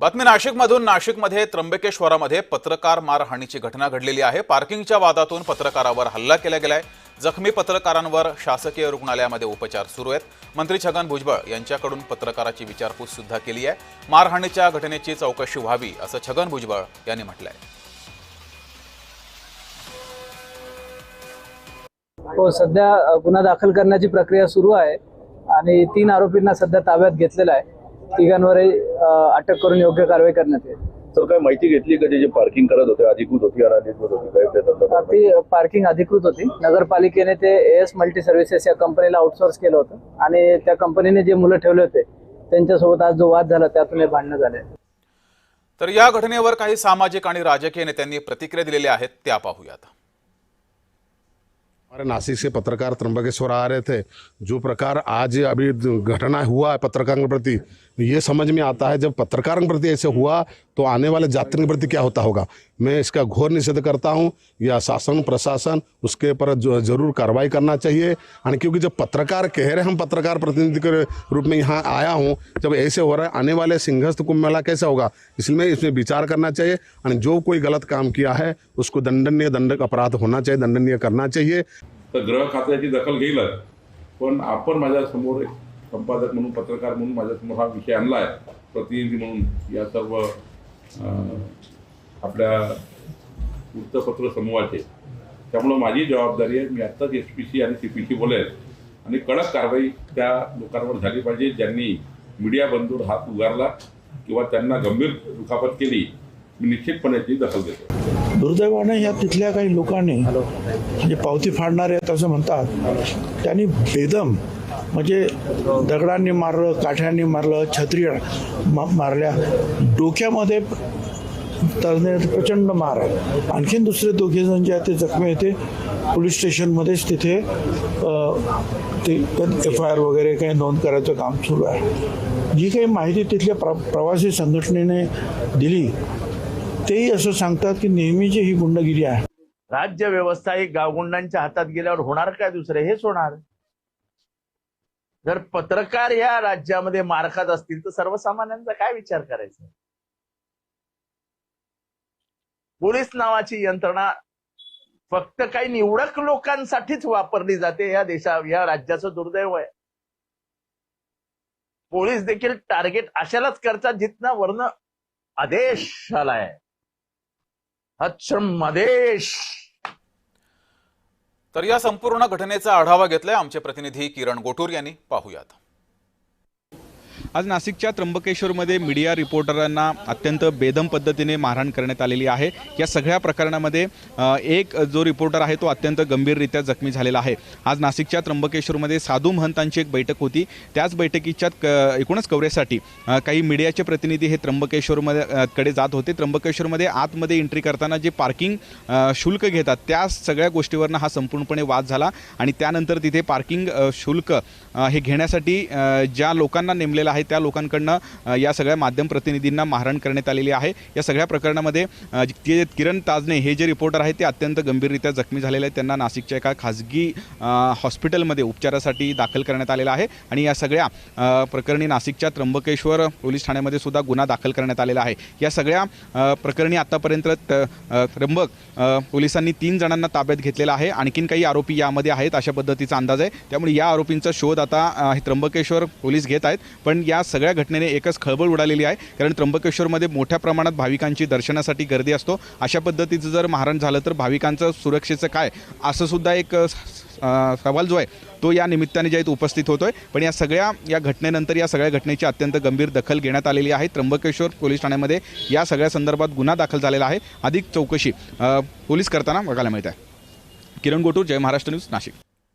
बातमी नाशिकमधून। नाशिकमध्ये त्र्यंबकेश्वरामध्ये पत्रकार मारहाणीची घटना घडलेली आहे। पार्किंगच्या वादातून पत्रकारावर हल्ला केला गेलाय। जखमी पत्रकारांवर शासकीय रुग्णालयामध्ये उपचार सुरू आहेत। मंत्री छगन भुजबळ यांच्याकडून पत्रकाराची विचारपूस सुद्धा केली आहे। मारहाणीच्या घटनेची चौकशी व्हावी असं छगन भुजबळ यांनी म्हटलंय। हो, सध्या गुन्हा दाखल करण्याची प्रक्रिया सुरू आहे आणि 3 आरोपींना सध्या ताब्यात घेतलेला आहे। तिघांवरही अटक करून योग्य कारवाई करण्यात येईल। सर, काय माहिती घेतली का जे पार्किंग करत होते अधिकृत होती आणि अनधिकृत होती? ती पार्किंग अधिकृत होती। नगरपालिकेने ते एस मल्टी सर्व्हिसेस या कंपनीला आउटसोर्स केलं होतं आणि त्या कंपनीने जे मुलं ठेवले होते त्यांच्यासोबत आज जो वाद झाला त्यातून हे भांडणं झाले। तर या घटनेवर काही सामाजिक आणि राजकीय नेत्यांनी प्रतिक्रिया दिलेल्या आहेत, त्या पाहूयात। हमारे नासिक से पत्रकार त्र्यंबकेश्वर आ रहे थे। जो प्रकार आज अभी घटना हुआ है पत्रकारों के प्रति, ये समझ में आता है जब पत्रकारों के प्रति ऐसे हुआ तो आने वाले यात्रियों के प्रति क्या होता होगा। मैं इसका घोर निषेध करता हूँ। यह शासन प्रशासन उसके ऊपर जरूर कार्रवाई करना चाहिए। और क्योंकि जब पत्रकार कह रहे हम पत्रकार प्रतिनिधि के रूप में यहाँ आया हूँ, जब ऐसे हो रहा है आने वाले सिंहस्थ कुंभ मेला कैसा होगा, इसलिए इसमें विचार करना चाहिए। और जो कोई गलत काम किया है उसको दंडक अपराध होना चाहिए, दंडनीय करना चाहिए। तर गृह खात्याची दखल घेईलच, पण आपण माझ्यासमोर एक संपादक म्हणून पत्रकार म्हणून माझ्यासमोर हा विषय आणला आहे, प्रतिनिधी म्हणून या सर्व आपल्या वृत्तपत्र समूहाचे। त्यामुळे माझी जबाबदारी आहे, मी आत्ताच SPC आणि CPC बोलेल आणि कडक कारवाई त्या लोकांवर झाली पाहिजे ज्यांनी मीडिया बंदूर हात उगारला किंवा त्यांना गंभीर दुखापत केली। मी निश्चितपणे याची दखल घेतो। दुर्दैवाने या तिथल्या काही लोकांनी म्हणजे पावती फाडणारे आहेत असं म्हणतात, त्यांनी बेदम म्हणजे दगडांनी मारलं, काठ्यांनी मारलं, छत्री मारल्या, डोक्यामध्ये प्रचंड मार आहे। आणखीन दुसरे 2 जण जे आहेत ते जखमी होते। पोलीस स्टेशनमध्येच तिथे ते FIR वगैरे काही नोंद करायचं काम सुरू आहे। जी काही माहिती तिथल्या प्रवासी संघटनेने दिली तेही असं सांगतात की नेहमीची ही गुंडगिरी आहे। राज्य व्यवस्था ही गावगुंडांच्या हातात गेल्यावर होणार काय दुसरे, हेच होणार। जर पत्रकार या राज्यामध्ये मार खात असतील तर सर्वसामान्यांचा काय विचार करायचा। पोलीस नावाची यंत्रणा फक्त काही निवडक लोकांसाठीच वापरली जाते। या राज्याचं दुर्दैव आहे। पोलीस देखील टार्गेट अशालाच करतात जिथनं वर्ण आदेश आलाय, आदेश। तर या संपूर्ण घटनेचा आढावा घेतलाय आमचे प्रतिनिधी किरण गोटूर यांनी, पाहूयात। आज नाशिकच्या त्र्यंबकेश्वरमध्ये मीडिया रिपोर्टरांना अत्यंत बेदम पद्धतीने मारहाण करण्यात आलेली आहे। या सगळ्या प्रकरणामध्ये एक जो रिपोर्टर आहे तो अत्यंत गंभीररित्या जखमी झालेला आहे। आज नाशिकच्या त्र्यंबकेश्वरमध्ये साधू महंतांची एक बैठक होती। त्याच बैठकीच्या एकूणच कव्हरेजसाठी काही मीडियाचे प्रतिनिधी हे त्र्यंबकेश्वरमध्ये कडे जात होते। त्र्यंबकेश्वरमध्ये आतमध्ये एंट्री करताना जे पार्किंग शुल्क घेतात त्या सगळ्या गोष्टीवरनं हा संपूर्णपणे वाद झाला आणि त्यानंतर तिथे पार्किंग शुल्क हे घेण्यासाठी ज्या लोकांना नेमलेलं आहे त्या लोकांकडनं या सगळ्या माध्यम प्रतिनिधींना मारहाण करण्यात आलेली आहे। या सगळ्या प्रकरणामध्ये किरण ताजने हे जे रिपोर्टर आहेत ते अत्यंत गंभीररित्या जखमी झालेले आहेत। त्यांना नाशिकच्या एका खाजगी हॉस्पिटलमध्ये उपचारासाठी दाखल करण्यात आलेला आहे आणि या सगळ्या प्रकरणी नाशिकच्या त्र्यंबकेश्वर पोलीस ठाण्यामध्ये सुद्धा गुन्हा दाखल करण्यात आलेला आहे। या सगळ्या प्रकरणी आतापर्यंत त्र्यंबक पोलिसांनी 3 जणांना ताब्यात घेतलेला आहे। आणखीन काही आरोपी यामध्ये आहेत अशा पद्धतीचा अंदाज आहे। त्यामुळे या आरोपींचा शोध आता त्र्यंबकेश्वर पोलीस घेत आहेत। पण या सगळ्या घटनेने एकच खळबळ उडालेली आहे, कारण त्र्यंबकेश्वरमध्ये मोठ्या प्रमाणात भाविकांची दर्शनासाठी गर्दी असतो। अशा पद्धतीचं जर मारहाण झालं तर भाविकांचं सुरक्षेचं काय, असं सुद्धा एक सवाल जो आहे तो या निमित्ताने जे आहे उपस्थित होतोय। पण या सगळ्या घटनेनंतर या सगळ्या घटनेची अत्यंत गंभीर दखल घेण्यात आलेली आहे। त्र्यंबकेश्वर पोलीस ठाण्यामध्ये या सगळ्या संदर्भात गुन्हा दाखल झालेला आहे। अधिक चौकशी पोलीस करताना बघायला मिळत आहे। किरण गोटूर, जय महाराष्ट्र न्यूज, नाशिक।